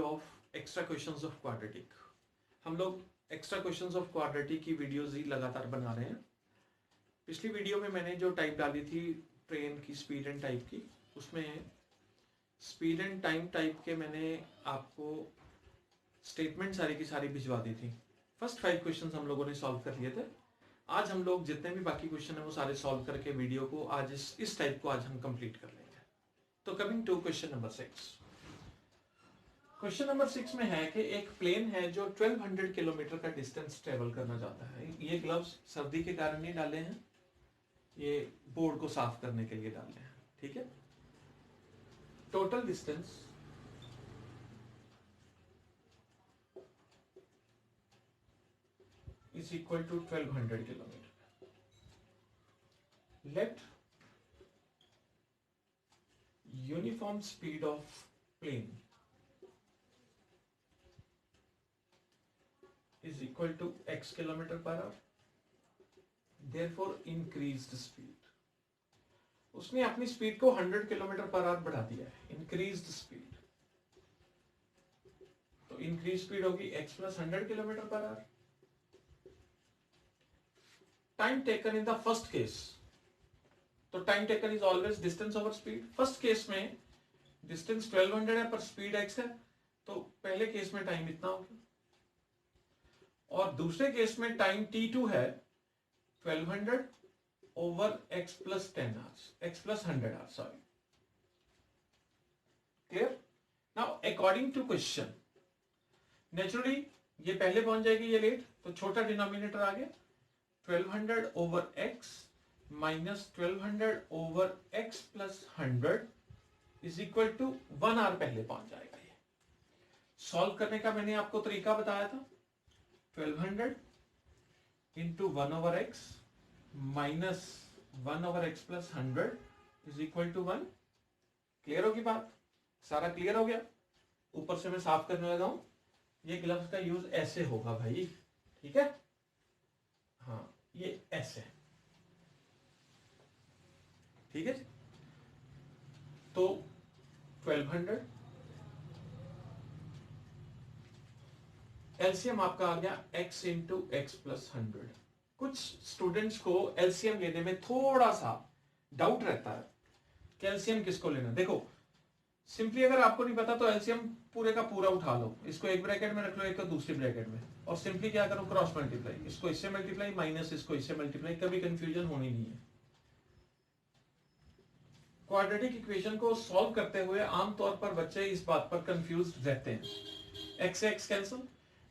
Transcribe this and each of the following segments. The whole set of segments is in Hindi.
Of extra questions of quadratic. हम लोग एक्स्ट्रा क्वेश्चंस ऑफ क्वाड्रेटिक की वीडियोस ही लगातार बना रहे हैं। पिछली वीडियो में मैंने जो टाइप डाली थी ट्रेन की स्पीड एंड टाइप की, उसमें स्पीड एंड टाइम टाइप के मैंने आपको स्टेटमेंट सारी की सारी भिजवा दी थी। फर्स्ट 5 क्वेश्चंस हम लोगों ने सॉल्व कर लिए थे। आज हम लोग जितने भी बाकी क्वेश्चन है वो सारे सॉल्व करके वीडियो को आज इस टाइप को आज हम कंप्लीट कर लेंगे। तो coming to question number 6। Question number 6 में है कि एक प्लेन है जो 1200 किलोमीटर का डिस्टेंस ट्रेवल करना चाहता है। ये ग्लव्स सर्दी के कारण नहीं डाले हैं, ये बोर्ड को साफ करने के लिए डाले हैं, ठीक है। Total distance is equal to 1200 kilometer. Let uniform speed of plane is equal to x kilometer per hour. Therefore increased speed. उसने अपनी स्पीड को 100 किलोमीटर पर आवर बढ़ा दिया है, इंक्रीज्ड स्पीड। तो इंक्रीज स्पीड होगी x plus 100 kilometre per hour. Time taken in the first case, तो time taken is always distance over speed. First case में डिस्टेंस 1200 है पर स्पीड x है, तो पहले केस में टाइम इतना होगा। और दूसरे केस में टाइम t2 है 1200 over x plus 10 hours, x plus 100 hours, sorry. Clear? Now according to question naturally ये पहले पहुंच जाएगी, ये लेट, तो छोटा डिनोमिनेटर आ गया 1200 over x minus 1200 over x plus 100 is equal to 1 hour पहले पहुंच जाएगा। ये सॉल्व करने का मैंने आपको तरीका बताया था। 1200 into 1 over x minus 1 over x plus 100 is equal to 1। Clear होगी बात? सारा क्लियर हो गया? ऊपर से मैं साफ करने लगा हूं। ये ग्लव्स का यूज ऐसे होगा भाई, ठीक है? हाँ, ये ऐसे, ठीक है। तो 1200 एलसीएम आपका आ गया x इंटू एक्स प्लस 100। कुछ स्टूडेंट्स को एलसीएम लेने में थोड़ा सा डाउट रहता है कि एलसीएम किसको लेना। देखो सिंपली अगर आपको नहीं पता तो एलसीएम पूरे का पूरा उठा लो, इसको एक ब्रैकेट में रख लो, एक को दूसरी ब्रैकेट में, और सिंपली क्या करो, क्रॉस मल्टीप्लाई, इसको इससे मल्टीप्लाई माइनस इसको इससे मल्टीप्लाई, कभी कंफ्यूजन होनी नहीं है। क्वाड्रेटिक इक्वेशन को सॉल्व करते हुए आमतौर पर बच्चे इस बात पर कंफ्यूज रहते हैं। एक्स से एक्स कैंसिल,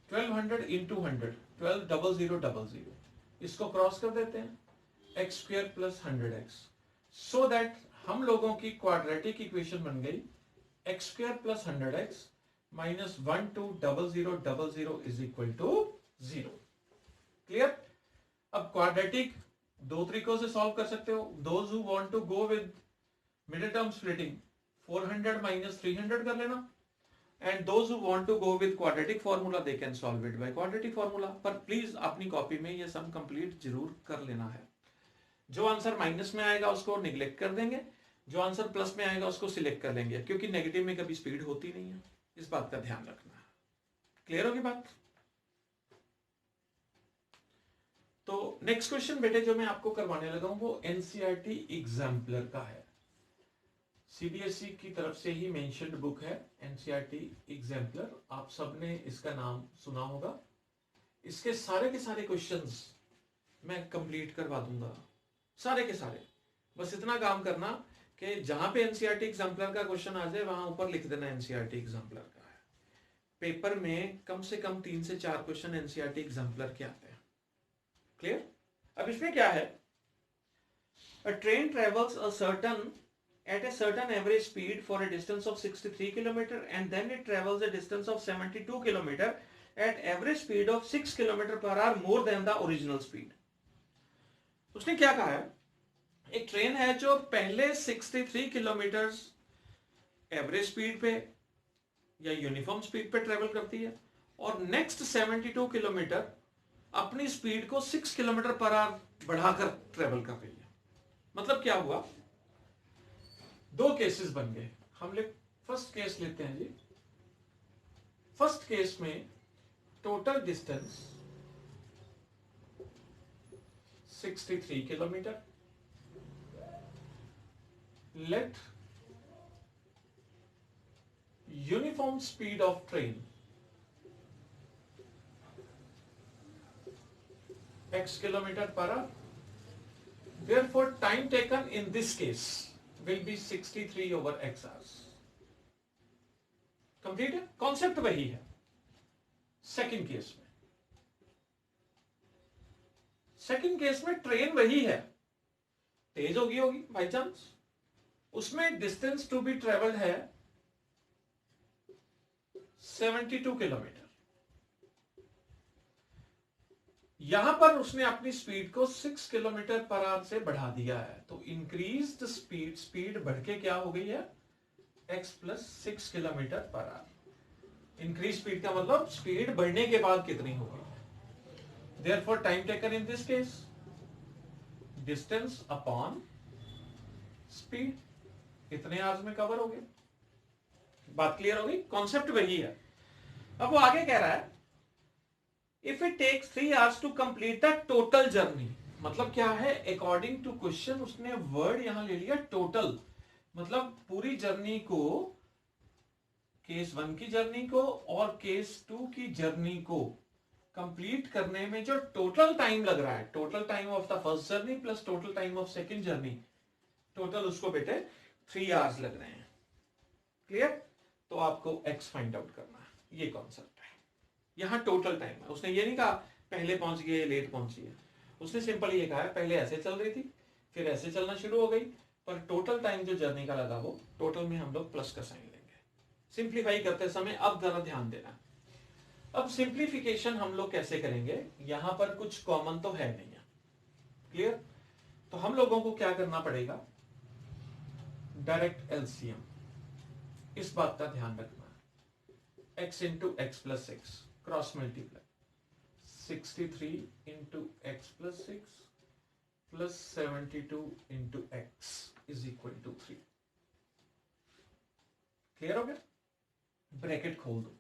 1200 इंटू 100 120000, इसको क्रॉस कर देते हैं, x square plus 100x, so that हम लोगों की क्वाड्रेटिक इक्वेशन बन गई x square plus 100x minus 120000 is equal to 0। Clear? अब क्वाड्रेटिक दो तरीकों से सॉल्व कर सकते हो। Those who want to go with middle term splitting 400 minus 300 कर लेना, and those who want to go with quadratic formula they can solve it by quadratic formula. पर प्लीज अपनी कॉपी में ये सम कंप्लीट जरूर कर लेना है। जो आंसर माइनस में आएगा उसको निगलेक्ट कर देंगे, जो आंसर प्लस में आएगा उसको सिलेक्ट कर लेंगे, क्योंकि नेगेटिव में कभी स्पीड होती नहीं है। इस बात का ध्यान रखना है। क्लियर होगी बात? तो नेक्स्ट क्वेश्चन बेटे जो मैं आपको करवाने लगा हूं वो एनसीईआरटी एग्जाम्पलर का है। सीबीएसई की तरफ से ही मेंशन्ड बुक है एनसीईआरटी एग्जाम्पलर। आप सबने इसका नाम सुना होगा। इसके सारे के सारे क्वेश्चंस मैं कंप्लीट करवा दूंगा, सारे के सारे। बस इतना काम करना कि जहां पे एनसीईआरटी एग्जाम्पलर का क्वेश्चन आ जाए वहां ऊपर लिख देना एनसीईआरटी एग्जाम्पलर का है। पेपर में कम से कम 3 से 4 क्वेश्चन एनसीईआरटी एग्जाम्पलर के आते हैं। क्लियर? अब इसमें क्या है, अ train travels at a certain average speed for a distance of 63 km and then it travels a distance of 72 km at average speed of 6 km per hour more than the original speed। उसने क्या कहा है, एक ट्रेन है जो पहले 63 किलोमीटर एवरेज स्पीड पे या यूनिफॉर्म स्पीड पे ट्रेवल करती है और नेक्स्ट 72 किलोमीटर अपनी स्पीड को 6 किलोमीटर पर आवर बढ़ाकर ट्रेवल कर रही है। मतलब क्या हुआ, दो केसेस बन गए। हम लोग फर्स्ट केस लेते हैं जी। फर्स्ट केस में total distance 63 kilometre. Let uniform speed of train x kilometer per hour. Therefore, time taken in this case will be 63 over x hours. Complete है? कॉन्सेप्ट वही है. सेकंड केस में ट्रेन वही है, तेज होगी बाई चांस. उसमें डिस्टेंस टू बी ट्रेवल्ड है 72 किलोमीटर. यहां पर उसने अपनी स्पीड को 6 किलोमीटर पर आवर से बढ़ा दिया है. तो इंक्रीज्ड स्पीड बढ़ के क्या हो गई है, x plus 6 kilometre per our. Increase speed का मतलब स्पीड बढ़ने के बाद कितनी होगी. Therefore time taken in this case distance upon speed. कितने आवर्स में कवर हो गए. बात क्लियर होगी. कॉन्सेप्ट वही है. अब वो आगे कह रहा है if it takes 3 hours to complete the total journey. मतलब क्या है, अकॉर्डिंग टू क्वेश्चन उसने वर्ड यहां ले लिया टोटल. मतलब पूरी जर्नी को, केस 1 की जर्नी को और केस 2 की जर्नी को कंप्लीट करने में जो टोटल टाइम लग रहा है, total time of the first journey plus total time of second journey, total उसको बेटे 3 hours लग रहे हैं. क्लियर. तो आपको x फाइंड आउट करना है. ये कॉन्सेप्ट है. यहां टोटल टाइम है. उसने ये नहीं कहा पहले पहुंच गए लेट पहुंची है. उसने सिंपल ये कहा है पहले ऐसे चल रही थी फिर ऐसे चलना शुरू हो गई, पर टोटल टाइम जो जर्नी का लगा वो टोटल में हम लोग प्लस का साइन लेंगे. सिंप्लीफाई करते समय अब जरा ध्यान देना. अब सिंप्लीफिकेशन हम लोग कैसे करेंगे, यहां पर कुछ कॉमन तो है नहीं है. क्लियर. तो हम लोगों को क्या करना पड़ेगा, डायरेक्ट एलसीएम. इस बात का ध्यान रखना. x into x plus 6 cross multiply 63 into x plus 6 plus 72 into x is equal to 3. Clear हो गया. ब्रैकेट खोल दो.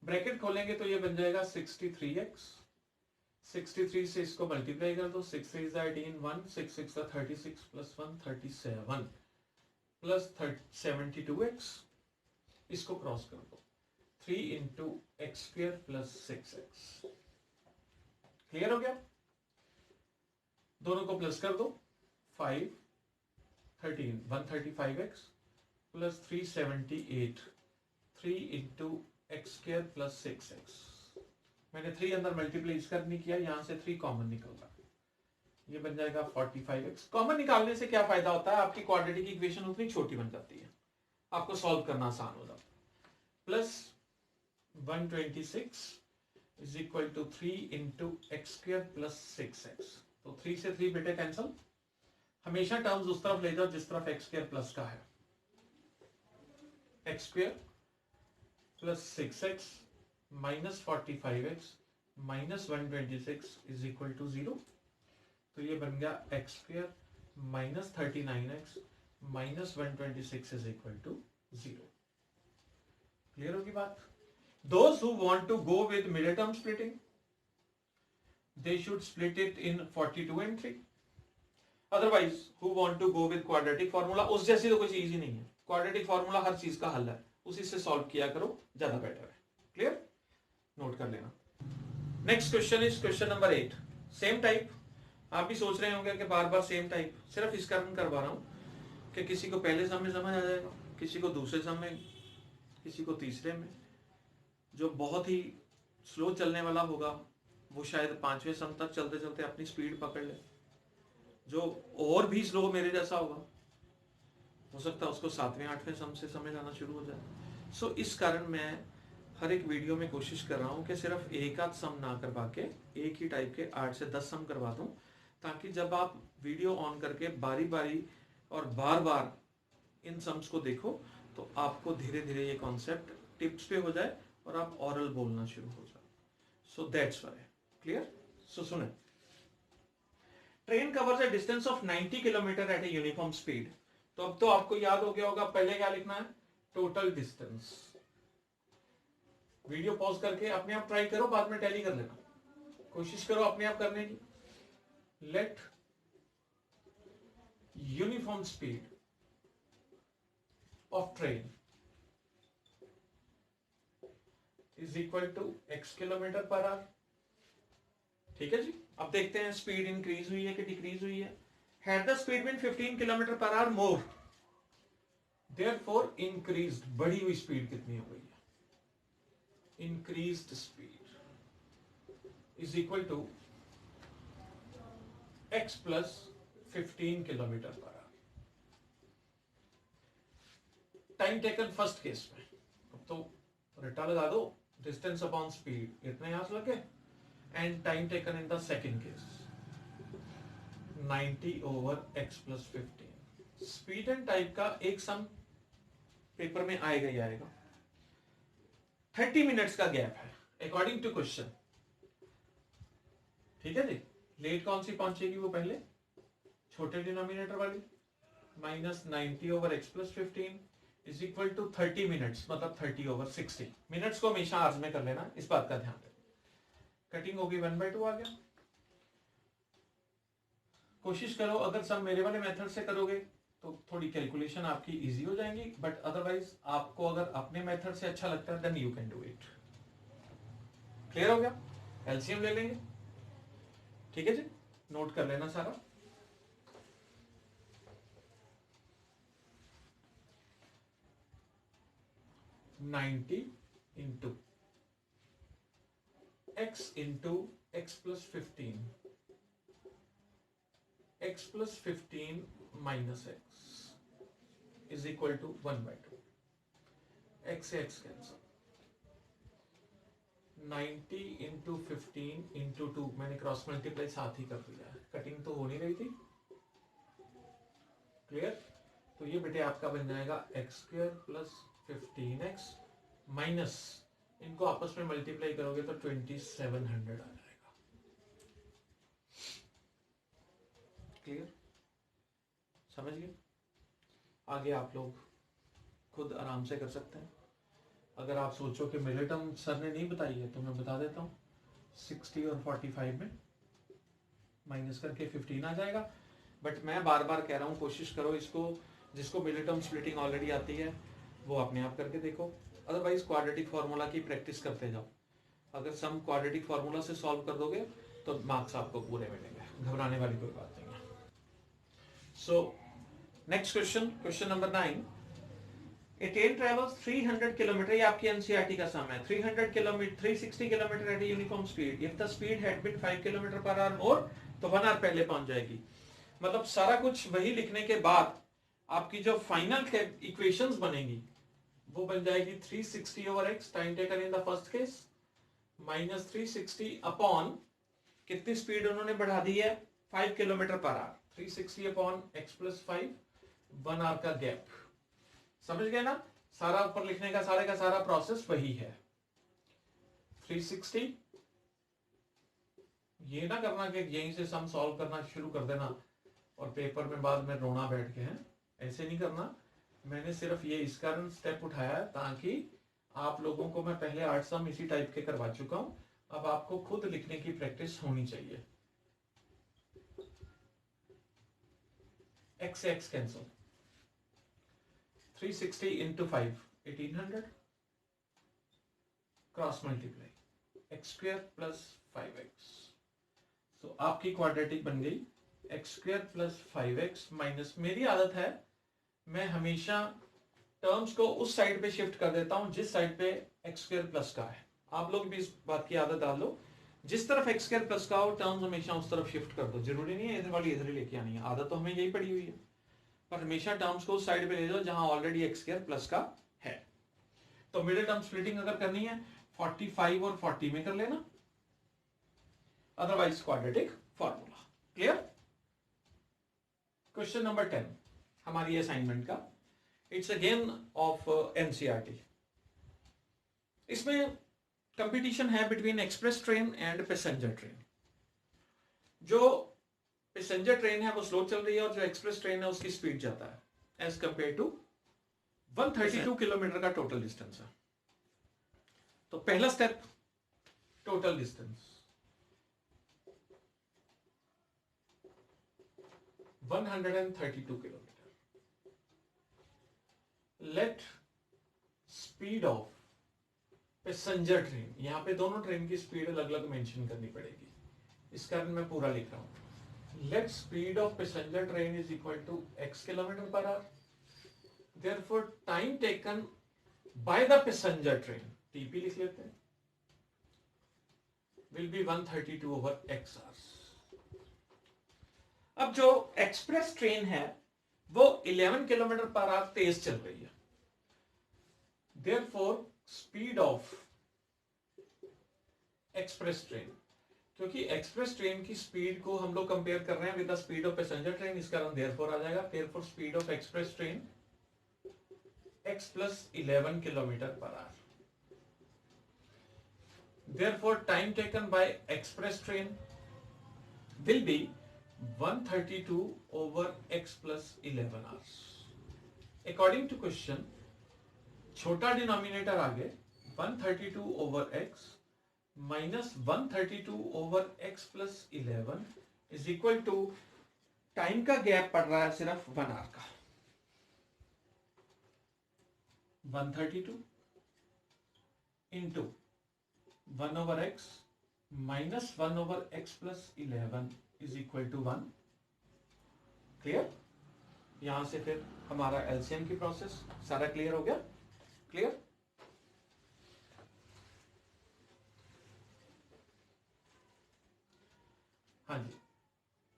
ब्रैकेट खोलेंगे तो ये बन जाएगा 63x. 63 से इसको मल्टीप्लाई कर दो. 6 3 18 1 6 6 36 प्लस 1 37 प्लस 72x. इसको क्रॉस कर दो. 3 into x square plus 6x. Clear हो गया. दोनों को प्लस कर दो. 5 13 135x plus 378 3 into x square plus 6x. मैंने 3 अंदर मल्टीप्लाई इसका नहीं किया, यहां से 3 कॉमन निकल रहा. ये बन जाएगा 45x. कॉमन निकालने से क्या फायदा होता है, आपकी क्वाड्रेटिक इक्वेशन उतनी छोटी बन जाती है, आपको सॉल्व करना आसान हो जाता है. Plus 126 is equal to 3 into x square plus 6x. तो 3 से 3 बेटे कैंसल. हमेशा टर्म्स उस तरफ ले जाओ जिस तरफ एक्स स्क्वेयर प्लस का है. X square plus 6x minus 45x minus 126 is equal to 0. तो ये बन गया x square minus 39x minus 126 is equal to 0. Clear होगी बात. Those who want to go with middle term splitting, they should split it in 42 and 3. Otherwise, who want to go with quadratic formula, उस जैसी तो कोई चीज ही नहीं है. क्वाड्रेटिक फॉर्मूला हर चीज का हल है, उसी से सॉल्व किया करो, ज्यादा बेटर है. क्लियर. नोट कर लेना. Next question is question number 8. Same type. आप भी सोच रहे होंगे कि बार बार सेम टाइप, सिर्फ इस कारण करवा रहा हूं कि किसी को पहले सम में समझ आ जाएगा, किसी को दूसरे सम में, किसी को तीसरे में. जो बहुत ही स्लो चलने वाला होगा वो शायद 5वें सम तक चलते चलते अपनी स्पीड पकड़ ले. जो और भी स्लो मेरे जैसा होगा हो सकता है उसको 7वें 8वें सम से समझ आना शुरू हो जाए. सो इस कारण मैं हर एक वीडियो में कोशिश कर रहा हूं कि सिर्फ एक आध सम ना करवा के एक ही टाइप के 8 से 10 सम करवा दूं, ताकि जब आप वीडियो ऑन करके बारी बारी और बार बार इन सम्स को देखो तो आपको धीरे धीरे ये कॉन्सेप्ट टिप्स पे हो जाए और आप ऑरल बोलना शुरू हो जाए. So that's why. Clear. So सुने. Train covers a distance of 90 kilometre at a uniform speed. तो अब तो आपको याद हो गया होगा पहले क्या लिखना है, टोटल डिस्टेंस. वीडियो पॉज करके अपने आप ट्राई करो, बाद में टैली कर लेना, कोशिश करो अपने आप करने की। Let uniform speed of train is equal to x kilometre per hour. ठीक है जी, अब देखते हैं स्पीड इंक्रीज हुई है कि डिक्रीज हुई है। Had the speed been 15 kilometre per hour more, therefore increased, बढ़ी हुई स्पीड कितनी हो गई है, increased speed is equal to x plus 15 kilometre per hour. Time taken first case में, अब तो रट्टा लगा दो, डिस्टेंस अपॉन स्पीड इतने यहां से लगे, and time taken in the second case 90 over x plus 15। Speed and time का एक सम पेपर में आएगा ही आएगा। 30 मिनट्स का गैप है अकॉर्डिंग टू क्वेश्चन। ठीक है जी, लेट कौन सी पहुंचेगी वो पहले, छोटे डिनोमिनेटर वाली, minus 90 over x plus 15 is equal to 30 minutes, मतलब 30 ओवर 60। मिनट्स को हमेशा आवर्स में कर लेना, इस बात का ध्यान देना। कटिंग होगी 1/2 आ गया। कोशिश करो अगर सब मेरे वाले मेथड से करोगे तो थोड़ी कैलकुलेशन आपकी इजी हो जाएंगी, बट अदरवाइज आपको अगर अपने मेथड से अच्छा लगता है then you can do it. Clear हो गया? एलसीएम ले लेंगे। ठीक है जी, नोट कर लेना सारा। Ninety into x plus 15, x plus 15 minus x is equal to 1/2। x से x कैंसल। 90 इंटू 15 इंटू 2, मैंने क्रॉस मल्टीप्लाई साथ ही कर दिया है, कटिंग तो हो नहीं रही थी। क्लियर? तो ये बेटे आपका बन जाएगा x square plus 15x minus, इनको आपस में मल्टीप्लाई करोगे तो 2700 आ जाएगा। क्लियर? समझ गए? आगे आप लोग खुद आराम से कर सकते हैं। अगर आप सोचो कि मेरे टर्म सर ने नहीं बताई है तो मैं बता देता हूँ। 60 और 45 में माइनस करके 15 आ जाएगा। बट मैं बार बार कह रहा हूँ, कोशिश करो इसको, जिसको मिडिल टर्म स्प्लिटिंग ऑलरेडी आती है वो अपने आप करके देखो, अदरवाइज क्वाड्रेटिक फार्मूला की प्रैक्टिस करते जाओ। अगर सम क्वाड्रेटिक फार्मूला से सॉल्व कर दोगे तो मार्क्स आपको पूरे मिलेंगे, घबराने वाली कोई बात नहीं है। So next question, question number 9। A train travels 300 kilometre, ये आपकी एनसीईआरटी का सम है। 300 kilometre, 360 kilometre at uniform speed. If the speed had been 5 kilometre per hour more, तो 1 आवर पहले पहुंच जाएगी। मतलब सारा कुछ वही लिखने के बाद आपकी जो फाइनल इक्वेशंस बनेगी वो बन जाएगी 360 over x time taken in the first case minus 360 upon कितनी स्पीड उन्होंने बढ़ा दी है, 5 kilometre per hour. 360 upon x plus 5, 1 hour का गैप। समझ गए ना? सारा ऊपर लिखने का सारा प्रोसेस वही है। 360, ये ना करना कि यहीं से सम सॉल्व करना शुरू कर देना और पेपर में बाद में रोना बैठ के हैं, ऐसे नहीं करना। मैंने सिर्फ ये इस कारण स्टेप उठाया है ताकि आप लोगों को मैं पहले 8 सम इसी टाइप के करवा चुका हूं, अब आपको खुद लिखने की प्रैक्टिस होनी चाहिए। x से x cancel, 360 into 5 1800, cross multiply x square plus 5x। तो आपकी क्वाड्रेटिक बन गई x square plus 5x minus, मेरी आदत है मैं हमेशा टर्म्स को उस साइड पे शिफ्ट कर देता हूं जिस साइड पे x स्क्वायर प्लस का है। आप लोग भी इस बात की आदत डाल लो, जिस तरफ x स्क्वायर प्लस का हो टर्म्स हमेशा उस तरफ शिफ्ट कर दो। जरूरी नहीं है इधर वाली इधर ही लेके आनी है, आदत तो हमें यही पड़ी हुई है, पर हमेशा टर्म्स को उस साइड पे ले जाओ जहां ऑलरेडी x स्क्वायर प्लस का है। तो मिडिल टर्म स्प्लिटिंग अगर करनी है 45 और 40 में कर लेना, otherwise quadratic formula. Clear? Question number 10 हमारी असाइनमेंट का, it's a game of NCERT. इसमें कंपटीशन है between express train and passenger train. जो पैसेंजर ट्रेन है वो स्लो चल रही है और जो एक्सप्रेस ट्रेन है उसकी स्पीड ज्यादा है एज कंपेयर टू 132 किलोमीटर का टोटल डिस्टेंस है। तो पहला step, total distance 132 kilometre. Late speed of passenger train, यहां पे दोनों ट्रेन की स्पीड अलग अलग मेंशन करनी पड़ेगी, इस कारण मैं पूरा लिख रहा हूं। Let speed of passenger train is equal to x kilometre per hour, therefore time taken by the passenger train, TP लिख लेते हैं, will be 132 over x hours. अब जो एक्सप्रेस ट्रेन है वो 11 किलोमीटर पर आवर तेज चल रही है, therefore speed of express train, क्योंकि एक्सप्रेस ट्रेन की स्पीड को हम लोग कंपेयर कर रहे हैं with the speed of passenger train, इस कारण देयरफॉर आ जाएगा, therefore speed of express train x plus 11 kilometre per hour, therefore time taken bye express train will be 132 over x plus 11 hours। According to question, छोटा डिनोमिनेटर आगे 132 over x minus 132 over x plus 11 is equal to time का गैप पड़ रहा है सिर्फ 1 आवर का, 132 into 1 over x minus 1 over x plus 11 is equal to 1। Clear? यहां से फिर हमारा एलसीएम की प्रोसेस सारा क्लियर हो गया? क्लियर? हाँ जी,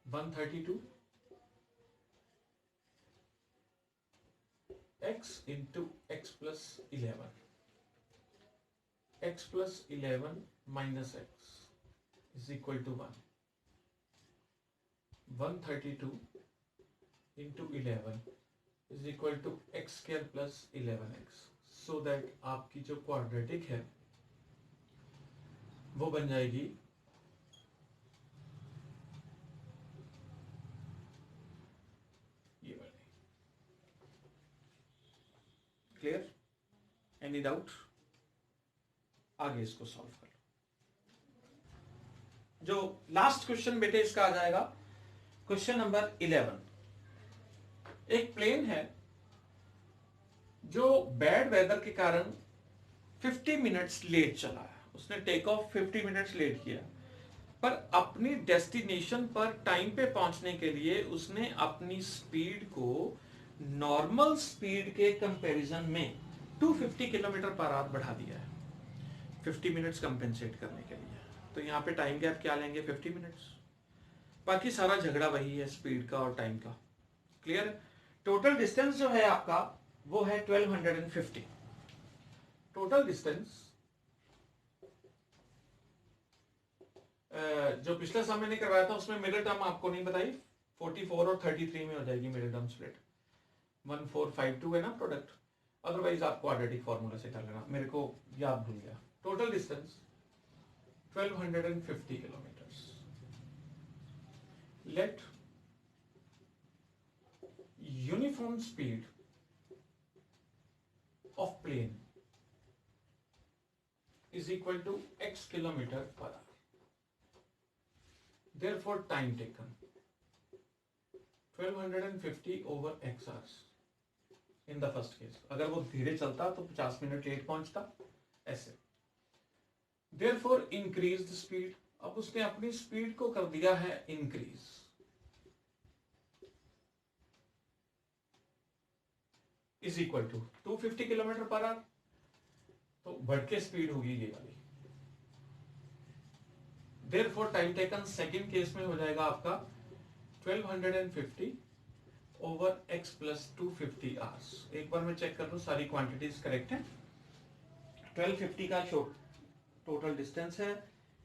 132 x into x plus 11, x plus 11 minus x is equal to 1, 132 into 11 is equal to x square plus 11x, so that आपकी जो क्वाड्रेटिक है वो बन जाएगी ये वाली। क्लियर? Any doubt? आगे इसको सॉल्व कर लो। जो लास्ट क्वेश्चन बेटे इसका आ जाएगा क्वेश्चन नंबर 11। एक प्लेन है जो बैड वेदर के कारण 50 मिनट्स लेट चला है, उसने टेक ऑफ 50 मिनट्स लेट किया, पर अपनी डेस्टिनेशन पर टाइम पे पहुंचने के लिए उसने अपनी स्पीड को नॉर्मल स्पीड के कंपैरिजन में 250 किलोमीटर पर आवर बढ़ा दिया है 50 मिनट्स कंपेंसेट करने के लिए। तो यहाँ पे टाइम गैप क्या लेंगे? 50 मिनट्स। बाकी सारा झगड़ा वही है स्पीड का और टाइम का। क्लियर? टोटल डिस्टेंस जो है आपका वो है 1250। टोटल डिस्टेंस जो पिछले समय ने करवाया था उसमें मिडिल टर्म आपको नहीं बताई, 44 और 33 में हो जाएगी मिडिल टर्म स्प्लिट। 1452 है ना प्रोडक्ट, अदरवाइज आप क्वाड्रेटिक फॉर्मूला से कर लेना, मेरे को याद भूल गया। Total distance 1250 kilometres. Let uniform speed of plane is equal to x kilometer per hour. Therefore, time taken 1250 over x hours in the first case. अगर वो धीरे चलता तो 50 मिनट लेट पहुंचता ऐसे। Therefore, increase the speed. अब उसने अपनी स्पीड को कर दिया है increase. Is equal to 250 kilometre per hour, तो बढ़ के स्पीड होगी ये वाली। Therefore, time taken second case में हो जाएगा आपका 1250 ओवर x प्लस 250 आवर्स। एक बार मैं चेक कर लूं सारी क्वांटिटीज करेक्ट है। 1250 का टोटल डिस्टेंस है,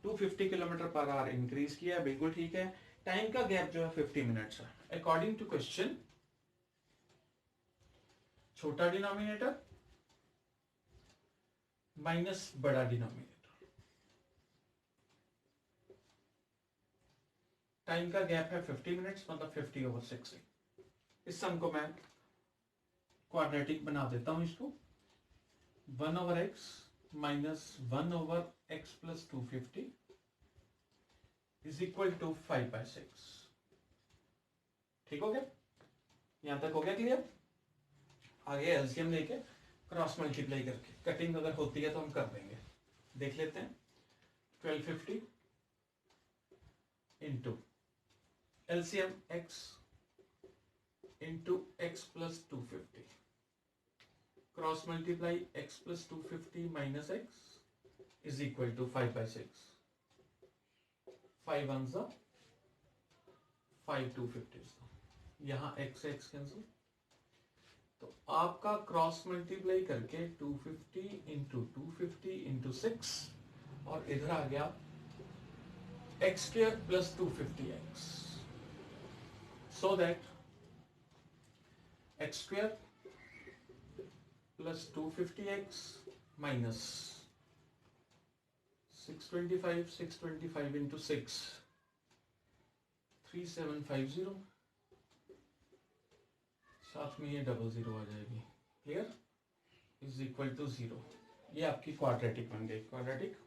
250 किलोमीटर पर आवर इंक्रीज किया, बिल्कुल ठीक है। टाइम का गैप जो है 50 मिनट्स है। अकॉर्डिंग टू क्वेश्चन, छोटा डिनोमिनेटर माइनस बड़ा डिनोमिनेटर, टाइम का गैप है 50 मिनट्स, मतलब 50 ओवर 60। इस सम को मैं क्वाड्रेटिक बना देता हूं, इसको 1 over x minus 1/x plus 250 is equal to 5/6। ठीक हो गया? यहां तक हो गया क्लियर? आगे एलसीएम लेके क्रॉस मल्टीप्लाई करके कटिंग अगर होती है तो हम कर देंगे। देख लेते हैं। 1250 into LCM x into x plus 250 cross multiply x plus 250 minus x is equal to 5/6। 5 1 5 250 यहाँ x कैंसिल, तो आपका क्रॉस मल्टीप्लाई करके 250 इंटू 250 इंटू 6 और इधर आ गया x square plus 250x, so that x square plus 250x minus 625 into 6 3750, साथ में ये 00 आ जाएगी। क्लियर? Is equal to 0। ये आपकी क्वाड्रेटिक बन गई। क्वाड्रेटिक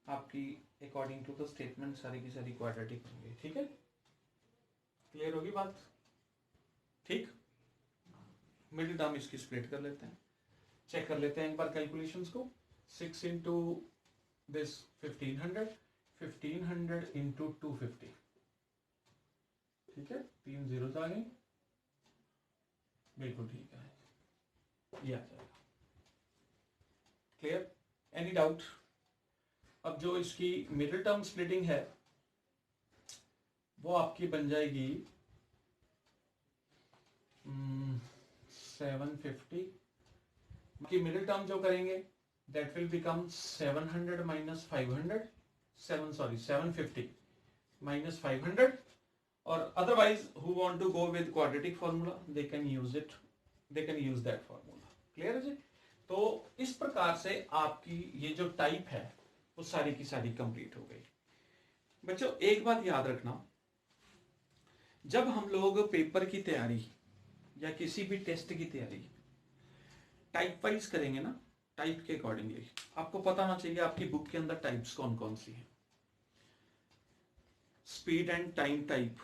आपकी अकॉर्डिंग टू द स्टेटमेंट सारी की सारी क्वाड्रेटिक बन गई। ठीक है? क्लियर होगी बात? ठीक, मिडिल टर्म इसकी स्प्लिट कर लेते हैं, चेक कर लेते हैं एक बार कैलकुलेशंस को। 6 इंटू दिस 1500 इंटू 250, ठीक है, 3 जीरोस आ गई, बिल्कुल ठीक है, ये आ जाएगा। क्लियर? Any doubt? अब जो इसकी मिडिल टर्म स्प्लिटिंग है वो आपकी बन जाएगी 750 की मिडिल टर्म जो करेंगे that will become 700 minus 500 750 minus 500, और otherwise who want to go with quadratic formula they can use that formula. Clear है जी? तो इस प्रकार से आपकी ये जो टाइप है वो सारी की सारी कंप्लीट हो गई। बच्चों एक बात याद रखना, जब हम लोग पेपर की तैयारी या किसी भी टेस्ट की तैयारी टाइप वाइज करेंगे ना, टाइप के अकॉर्डिंगली आपको पता होना चाहिए आपकी बुक के अंदर टाइप्स कौन कौन सी हैं। Speed and time type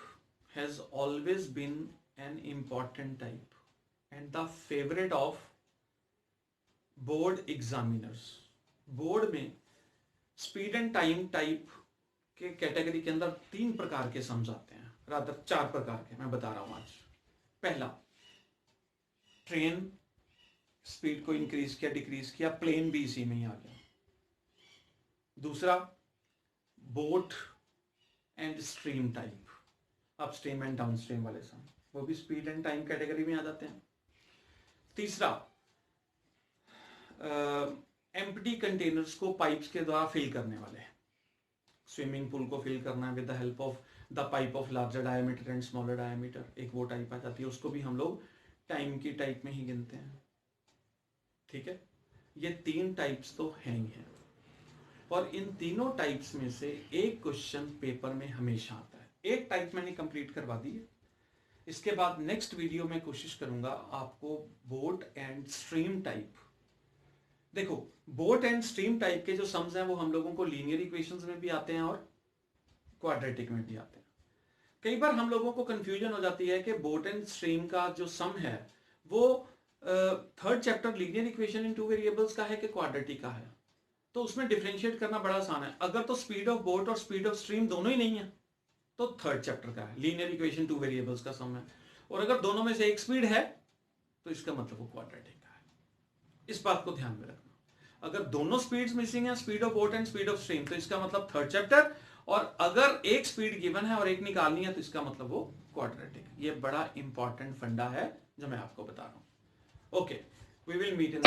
has always been an important type and the favourite of board examiners. Board में स्पीड एंड टाइम टाइप के कैटेगरी के अंदर 3 प्रकार के सम्स आते हैं, रादर 4 प्रकार के मैं बता रहा हूं आज। पहला, ट्रेन स्पीड को इंक्रीज किया डिक्रीज किया, प्लेन भी इसी में ही आ गया। दूसरा, boat and stream type, up stream and down stream वाले सम, वो भी स्पीड एंड टाइम कैटेगरी में आ जाते हैं। तीसरा, एम्प्टी कंटेनर्स को पाइप्स के द्वारा फिल करने वाले, स्विमिंग पूल को फिल करना है with the help of the pipe of larger diameter and smaller diameter, एक वो टाइप आ जाती है, उसको भी हम लोग टाइम की टाइप में ही गिनते हैं। ठीक है? ये 3 टाइप्स तो हैं ही हैं, और इन तीनों टाइप्स में से एक क्वेश्चन पेपर में हमेशा आता है। एक टाइप मैंने कंप्लीट करवा दी है, इसके बाद नेक्स्ट वीडियो में कोशिश करूंगा आपको बोट एंड स्ट्रीम टाइप। देखो, बोट एंड स्ट्रीम टाइप के जो सम्स हैं वो हम लोगों को लीनियर इक्वेशंस में भी आते हैं और क्वाड्रेटिक में भी आते हैं। कई बार हम लोगों को कंफ्यूजन हो जाती है कि बोट एंड स्ट्रीम का जो सम है वो 3rd chapter linear equation in 2 variables का है कि क्वाड्रेटिक का है, तो उसमें डिफरेंशिएट करना बड़ा आसान है। अगर तो स्पीड ऑफ बोट और स्पीड ऑफ स्ट्रीम दोनों ही नहीं है तो 3rd चैप्टर का है, लीनियर इक्वेशन 2 वेरिएबल्स का सम है, और अगर दोनों में से एक स्पीड है तो इसका मतलब वो क्वाड्रेटिक का है। इस बात को ध्यान में रखना। अगर दोनों स्पीड्स मिसिंग है, speed of boat and speed of stream, तो इसका मतलब 3rd चैप्टर, और अगर एक स्पीड गिवन है और एक निकालनी है तो इसका मतलब वो क्वाड्रेटिक। ये बड़ा इंपॉर्टेंट फंडा है जो मैं आपको बता रहा हूं। Okay, we will meet in